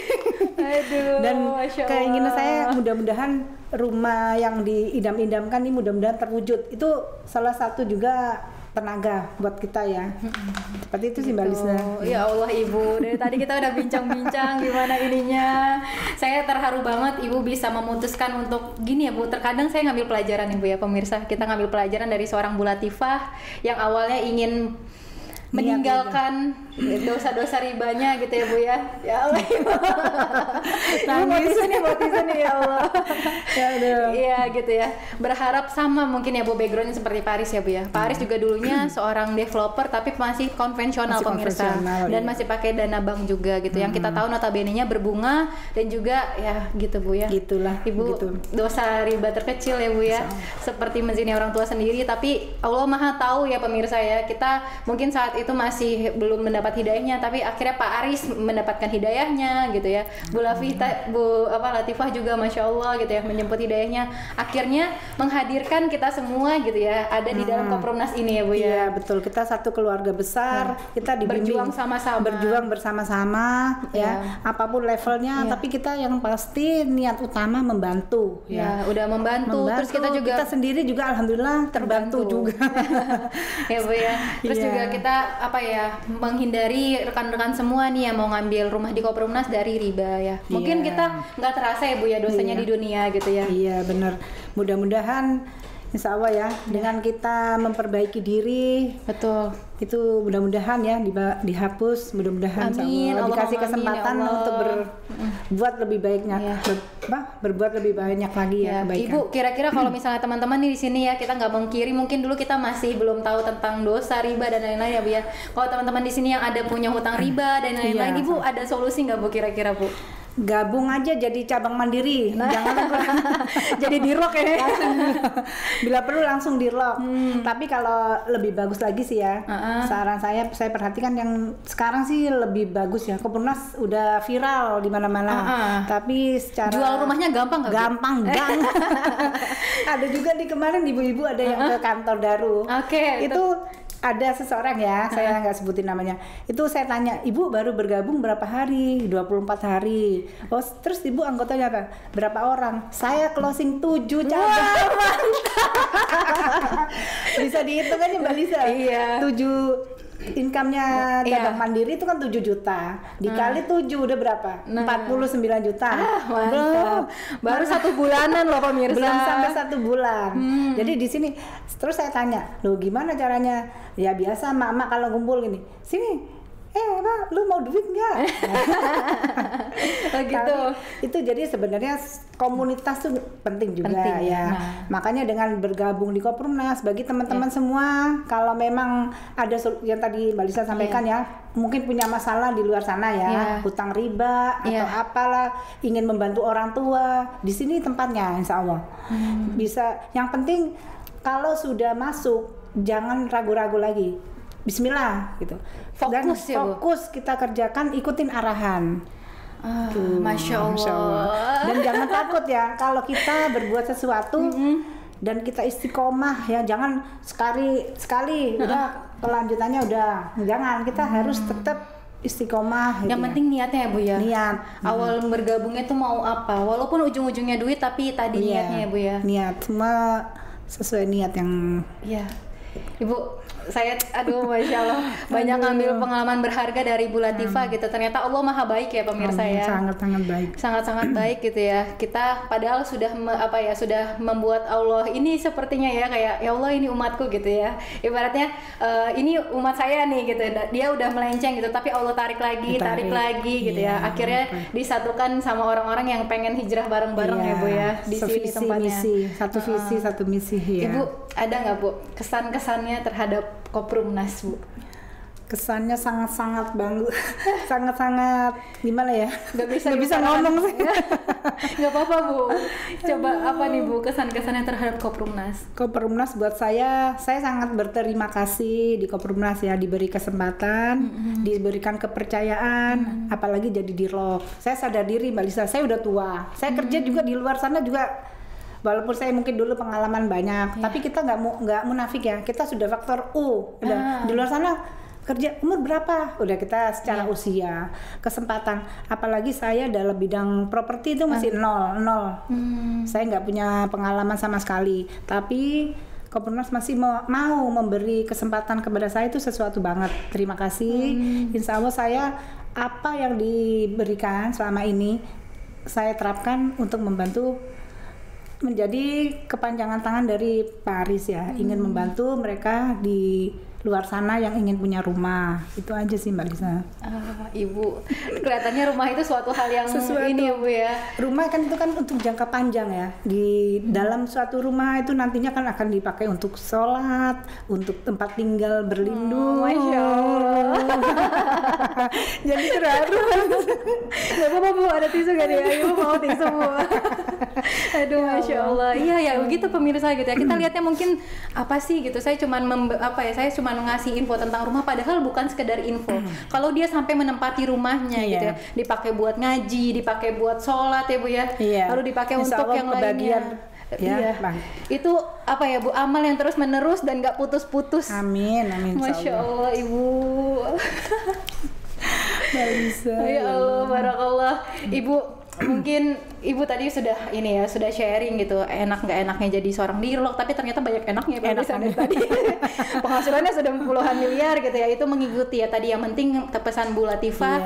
Aduh, Dan Masya Allah. keinginan saya mudah-mudahan rumah yang diidam-idamkan ini mudah-mudahan terwujud. Itu salah satu juga tenaga buat kita ya. Seperti itu sih Mbak Lisa. Ya Allah Ibu, dari tadi kita udah bincang-bincang gimana ininya. Saya terharu banget Ibu bisa memutuskan untuk gini ya Bu. Terkadang saya ngambil pelajaran Ibu ya pemirsa. Kita ngambil pelajaran dari seorang Bu Latifah yang awalnya ingin meninggalkan dosa-dosa ribanya gitu ya Bu ya. Ya Allah Ibu. Nangis nih buat ya Allah. Iya gitu ya. Berharap sama mungkin ya Bu backgroundnya seperti Pak Aris ya Bu ya. Pak Aris juga dulunya seorang developer tapi masih konvensional pemirsa dan masih pakai dana bank juga gitu. Yang kita tahu notabene-nya berbunga dan juga ya gitu Bu ya. Gitulah Ibu gitu. dosa riba terkecil ya Bu ya. Seperti menzini orang tua sendiri tapi Allah Maha tahu ya pemirsa ya. Kita mungkin saat itu masih belum mendapat hidayahnya tapi akhirnya Pak Aris mendapatkan hidayahnya gitu ya. Bu Latifah juga Masya Allah gitu ya menjemput hidayahnya, akhirnya menghadirkan kita semua gitu ya ada di dalam Koperumnas ini ya Bu ya. Iya betul, kita satu keluarga besar, kita dibimbing berjuang sama-sama, berjuang bersama-sama ya apapun levelnya, tapi kita yang pasti niat utama membantu ya udah membantu. Terus kita sendiri juga alhamdulillah terbantu juga. Ya Bu ya. Terus juga kita menghindari rekan-rekan semua nih yang mau ngambil rumah di Koperumnas dari riba ya. Mungkin kita nggak terasa ya Bu ya dosanya di dunia gitu ya. Iya benar. Mudah-mudahan Insya Allah ya, dengan kita memperbaiki diri, Betul. itu mudah-mudahan ya dihapus, mudah-mudahan Amin, Allah dikasih Allahumma kesempatan amin, ya Allah. untuk berbuat lebih baiknya, Iya. berbuat lebih banyak lagi ya Ya, kebaikan. Ibu, kira-kira kalau misalnya teman-teman nih di sini ya, kita nggak mengkiri, mungkin dulu kita masih belum tahu tentang dosa riba dan lain-lain ya Bu ya. Kalau teman-teman di sini yang ada punya hutang riba dan lain-lain, Iya. Ibu ada solusi nggak Bu kira-kira Bu? Gabung aja jadi cabang mandiri, jangan Jadi di rock ya. bila perlu langsung di lock. Tapi kalau lebih bagus lagi sih ya, saran saya perhatikan yang sekarang sih lebih bagus ya. Kopernas udah viral di mana-mana. Tapi secara Jual rumahnya gampang nggak Bu? gampang banget. Ada juga di kemarin ibu-ibu ada yang ke kantor Daru. Oke, Itu ada seseorang ya, saya nggak sebutin namanya. Itu saya tanya, ibu baru bergabung berapa hari? 24 hari. Oh, terus ibu anggotanya apa? Berapa orang? Saya closing 7 cabang. Bisa dihitung aja Mbak Lisa. Iya. 7 income-nya cabang mandiri itu kan 7 juta. Dikali 7 udah berapa? 49 juta. Mantap. Baru 1 bulanan loh pemirsa. Belum sampai 1 bulan. Jadi di sini terus saya tanya, "Loh gimana caranya?" Ya biasa emak-emak kalau ngumpul gini. "Sini, Pak, lu mau duit nggak?" Oh, gitu. Tapi itu jadi sebenarnya komunitas tuh penting juga Penting, ya. Makanya dengan bergabung di Kopernas, bagi teman-teman semua, kalau memang ada yang tadi Mbak Lisa sampaikan ya, mungkin punya masalah di luar sana ya, hutang riba atau apalah, ingin membantu orang tua, di sini tempatnya, insya Allah. Bisa. Yang penting kalau sudah masuk, jangan ragu-ragu lagi. Bismillah gitu. Dan Fokus ya, Bu? fokus kita kerjakan, ikutin arahan. Tuh, Masya Allah. Dan jangan takut ya kalau kita berbuat sesuatu dan kita istiqomah ya, jangan sekali udah kelanjutannya udah, jangan, kita harus tetap istiqomah gitu Yang ya. penting niatnya ya Bu ya. Niat. Awal bergabungnya tuh mau apa? Walaupun ujung-ujungnya duit, tapi tadi niatnya ya Bu ya. Niat, semua sesuai niat yang Iya. Ibu, saya Masya Allah banyak ngambil pengalaman berharga dari Bu Latifah gitu. Ternyata Allah Maha baik ya pemirsa ya. sangat-sangat baik. Sangat-sangat baik gitu ya. Kita padahal sudah sudah membuat Allah ini sepertinya ya, kayak ya Allah ini umatku gitu ya. Ibaratnya ini umat saya nih gitu. Dia udah melenceng gitu, tapi Allah tarik lagi gitu ya. Akhirnya disatukan sama orang-orang yang pengen hijrah bareng-bareng ya Bu ya. Di sini tempatnya. Satu visi, satu misi ya. Ibu ada nggak Bu kesan-kesannya terhadap Koperumnas Bu? Kesannya sangat-sangat bangga, sangat-sangat gimana ya? Nggak bisa ngomong sih. Nggak apa-apa Bu. Coba apa nih Bu kesan-kesannya terhadap Koperumnas? Koperumnas buat saya sangat berterima kasih di Koperumnas ya, diberi kesempatan, diberikan kepercayaan, apalagi jadi dirlok. Saya sadar diri Mbak Lisa, saya udah tua. Saya kerja juga di luar sana juga. Walaupun saya mungkin dulu pengalaman banyak, tapi kita nggak munafik ya. Kita sudah faktor U, udah di luar sana kerja umur berapa? Udah kita secara usia, kesempatan. Apalagi saya dalam bidang properti itu masih nol. Saya nggak punya pengalaman sama sekali. Tapi Kopernas masih mau memberi kesempatan kepada saya, itu sesuatu banget. Terima kasih. Insya Allah saya apa yang diberikan selama ini saya terapkan untuk membantu, menjadi kepanjangan tangan dari Pak Aris ya, ingin membantu mereka di luar sana yang ingin punya rumah. Itu aja sih Mbak Lisa. Ibu, kelihatannya rumah itu suatu hal yang ini ya Bu ya. Rumah kan itu kan untuk jangka panjang ya. Di dalam suatu rumah itu nantinya kan akan dipakai untuk sholat, untuk tempat tinggal berlindung. Masya Allah. Jadi terharu. Gak apa-apa Bu, ada tisu gak nih? Ibu mau tisu Bu. Aduh, Masya Allah. Iya ya, begitu pemirsa gitu ya. Kita lihatnya mungkin apa sih gitu. Saya cuman saya cuma ngasih info tentang rumah, padahal bukan sekedar info. Kalau dia sampai menempati rumahnya gitu ya, dipakai buat ngaji, dipakai buat sholat ya Bu ya. Lalu dipakai Insya untuk Allah yang lainnya. Ya, itu apa ya Bu, amal yang terus menerus dan gak putus-putus. Amin. Masya Allah Ibu. Mbak Lisa. Ya Allah, barakallah. Ibu, mungkin Ibu tadi sudah ini ya, sudah sharing gitu, enak nggak enaknya jadi seorang dirlok, tapi ternyata banyak enaknya ya dari tadi. Penghasilannya sudah puluhan miliar gitu ya, itu mengikuti ya tadi, yang penting pesan Bu Latifah,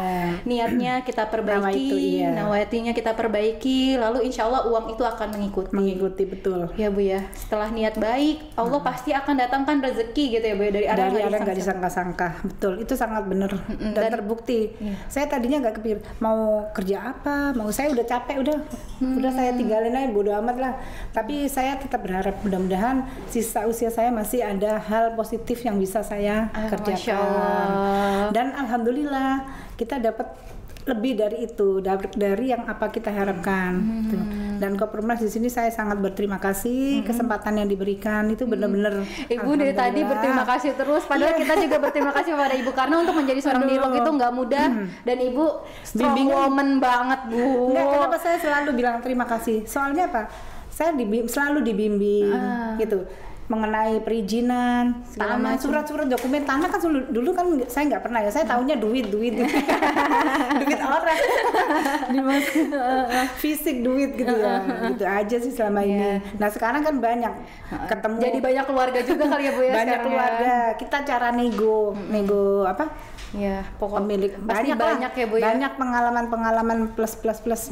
niatnya kita perbaiki, nawatinya kita perbaiki, lalu insya Allah uang itu akan mengikuti. Betul. Ya Bu ya, setelah niat baik, Allah pasti akan datangkan rezeki gitu ya Bu ya, dari arah yang nggak disangka-sangka. Betul, itu sangat benar dan terbukti. Saya tadinya nggak kepikir mau kerja apa, saya udah capek, udah saya tinggalin aja, bodo amat lah. Tapi saya tetap berharap mudah-mudahan sisa usia saya masih ada hal positif yang bisa saya kerjakan. Dan alhamdulillah kita dapat lebih dari itu, dari yang apa kita harapkan. Gitu. Dan Koppermas di sini saya sangat berterima kasih kesempatan yang diberikan, itu benar-benar. Ibu dari tadi berterima kasih terus, padahal kita juga berterima kasih kepada Ibu karena untuk menjadi seorang dirlok itu nggak mudah, dan Ibu strong woman banget Bu. Nggak, kenapa saya selalu bilang terima kasih? Soalnya apa? Saya selalu dibimbing gitu. Mengenai perizinan, tanah, surat-surat dokumen tanah kan dulu kan saya nggak pernah ya, saya tahunya duit duit orang, fisik duit gitu ya, gitu aja sih selama ini. Nah sekarang kan banyak ketemu, jadi banyak keluarga juga kali ya Bu ya. Banyak keluarga, kita cara nego apa? Ya, pemilik banyak ya Bu ya. Banyak pengalaman plus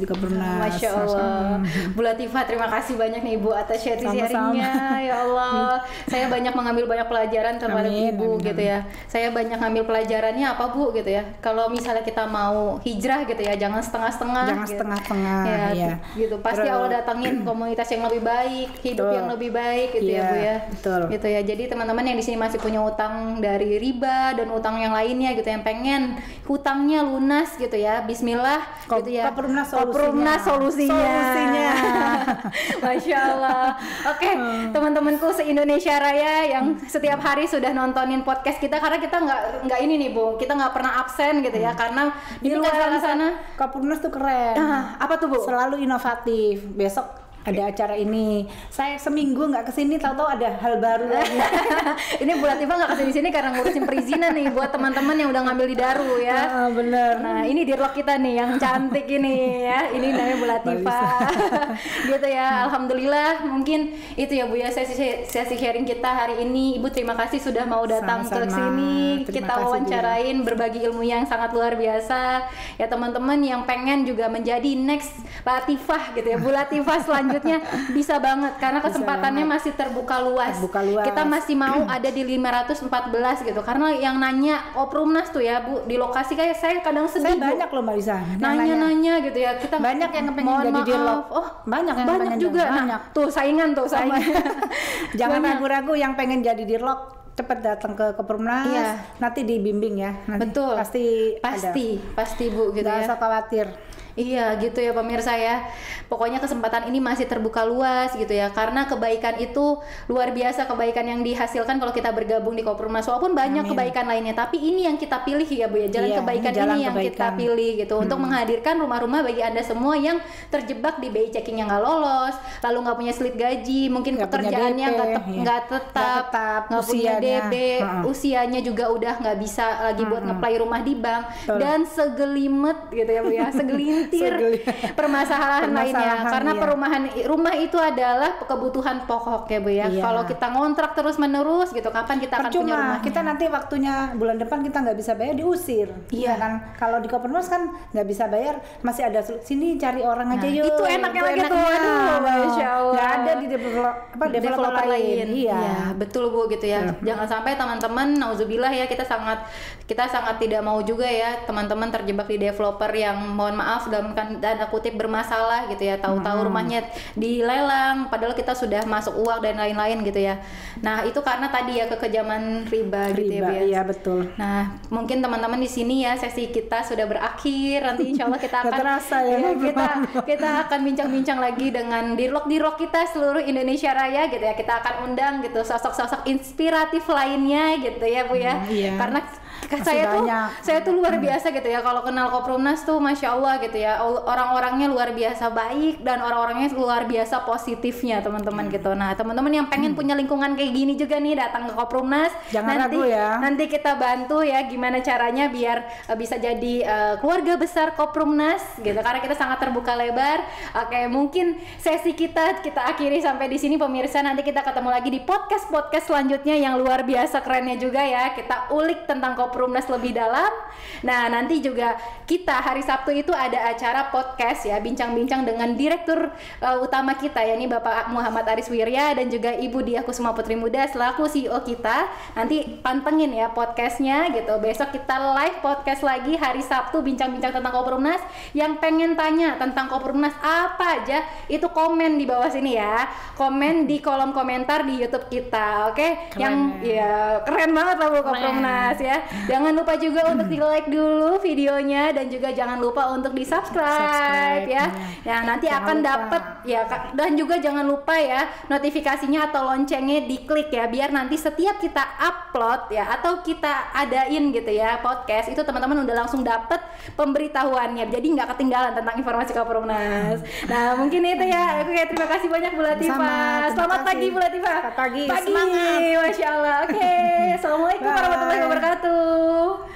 di Koppermas. Masya Allah. Bu Latifah, terima kasih banyak nih Ibu atas sharing-nya. Ya Allah, saya banyak mengambil banyak pelajaran terhadap Ibu gitu ya. Saya banyak ngambil pelajarannya apa Bu gitu ya. Kalau misalnya kita mau hijrah gitu ya, jangan setengah-setengah. Jangan gitu. setengah-setengah. Ya, gitu. Pasti Allah datangin komunitas yang lebih baik, hidup yang lebih baik gitu ya Bu ya. Betul. Gitu ya. Jadi teman-teman yang di sini masih punya utang dari riba dan utang yang lainnya gitu, yang pengen hutangnya lunas gitu ya, bismillah gitu ya, Koppermas solusinya. Masya Allah. Oke, teman-temanku se-Indonesia Raya yang setiap hari sudah nontonin podcast kita, karena kita nggak ini nih Bu, kita nggak pernah absen gitu ya, karena di luar sana Koppermas tuh keren. Apa tuh Bu? Selalu inovatif. Besok ada acara ini, saya seminggu nggak kesini, tahu-tahu ada hal baru lagi. Ini Bu Latifah nggak kesini sini karena ngurusin perizinan nih buat teman-teman yang udah ngambil di Daru ya. Bener. Nah ini dirlok kita nih yang cantik ini ya, ini namanya Bu Latifah. Gitu ya. Alhamdulillah, mungkin itu ya Bu ya sesi sharing kita hari ini. Ibu terima kasih sudah mau datang ke sini. Kita wawancarain, berbagi ilmu yang sangat luar biasa. Ya teman-teman yang pengen juga menjadi next Latifah gitu ya, Bu Latifah selanjutnya bisa banget karena kesempatannya masih terbuka luas. Kita masih mau ada di 514 gitu, karena yang nanya Koppermas tuh ya Bu, di lokasi kayak saya kadang sedih. Saya banyak loh Mbak Lisa nanya gitu ya, kita banyak yang pengen jadi dirlok. Banyak juga. Nah, tuh saingan tuh sama. Jangan ragu-ragu yang pengen jadi dirlok, cepat datang ke Koppermas, nanti dibimbing ya. Betul. Pasti Bu gitu ya. Gak usah khawatir. Iya gitu ya pemirsa ya. Pokoknya kesempatan ini masih terbuka luas gitu ya, karena kebaikan itu luar biasa, kebaikan yang dihasilkan kalau kita bergabung di Koppermas. Walaupun banyak kebaikan lainnya, tapi ini yang kita pilih ya Bu ya, jalan kebaikan ini yang kita pilih gitu, untuk menghadirkan rumah-rumah bagi Anda semua yang terjebak di BI checking yang nggak lolos, lalu nggak punya slip gaji, mungkin pekerjaannya nggak tetap, nggak punya DP, usianya juga udah nggak bisa lagi buat ngeplay rumah di bank, dan segelimet gitu ya Bu ya, segelintir permasalahan lainnya, karena rumah itu adalah kebutuhan pokok ya Bu ya. Kalau kita ngontrak terus menerus gitu, kapan kita akan punya rumah? Kita nanti waktunya bulan depan kita nggak bisa bayar, diusir. Iya kan? Kalau di Koppermas kan nggak bisa bayar, masih ada sini cari orang aja yuk. Itu enaknya lagi tuh. Masya Allah. Nggak ada di developer lain. Iya, betul Bu gitu ya. Jangan sampai teman-teman, nauzubillah ya, kita sangat tidak mau juga ya teman-teman terjebak di developer yang mohon maaf dalam tanda kutip bermasalah gitu ya, tahu-tahu rumahnya dilelang padahal kita sudah masuk uang dan lain-lain gitu ya. Nah itu karena tadi ya kekejaman riba gitu ya Bu ya. Iya betul. Nah mungkin teman-teman di sini ya sesi kita sudah berakhir, nanti insya Allah kita akan kita akan bincang-bincang lagi dengan dirlok kita seluruh Indonesia Raya gitu ya. Kita akan undang gitu sosok-sosok inspiratif lainnya gitu ya Bu ya. Karena Saya tuh luar biasa gitu ya, kalau kenal Koprumnas tuh Masya Allah gitu ya, orang-orangnya luar biasa baik dan orang-orangnya luar biasa positifnya teman-teman gitu. Nah teman-teman yang pengen punya lingkungan kayak gini juga nih, datang ke Koprumnas. Jangan ragu ya. Nanti kita bantu ya gimana caranya biar bisa jadi keluarga besar Koprumnas gitu, karena kita sangat terbuka lebar. Oke, mungkin sesi kita akhiri sampai di sini pemirsa. Nanti kita ketemu lagi di podcast selanjutnya yang luar biasa kerennya juga ya. Kita ulik tentang Koprumnas lebih dalam. Nah, nanti juga kita hari Sabtu itu ada acara podcast ya, bincang-bincang dengan direktur utama kita ya, ini Bapak Muhammad Aris Wirya dan juga Ibu Diah Kusuma Putri Muda selaku CEO kita. Nanti pantengin ya podcastnya gitu. Besok kita live podcast lagi hari Sabtu bincang-bincang tentang Koprumnas. Yang pengen tanya tentang Koprumnas apa aja, itu komen di bawah sini ya. Komen di kolom komentar di YouTube kita. Oke? Yang ya keren banget lah Bu Koprumnas ya. Jangan lupa juga untuk di-like dulu videonya dan juga jangan lupa untuk di-subscribe ya. Ya, nanti jangan akan dapat ya, dan juga jangan lupa ya notifikasinya atau loncengnya diklik ya, biar nanti setiap kita upload ya atau kita adain gitu ya podcast itu teman-teman udah langsung dapat pemberitahuannya. Jadi nggak ketinggalan tentang informasi Koprumnas. Nah, mungkin itu ya. Oke, terima kasih banyak Bu Latifah. Selamat pagi Bu Latifah. Pagi. Semangat. Masya Allah. Oke. Assalamualaikum warahmatullahi wabarakatuh.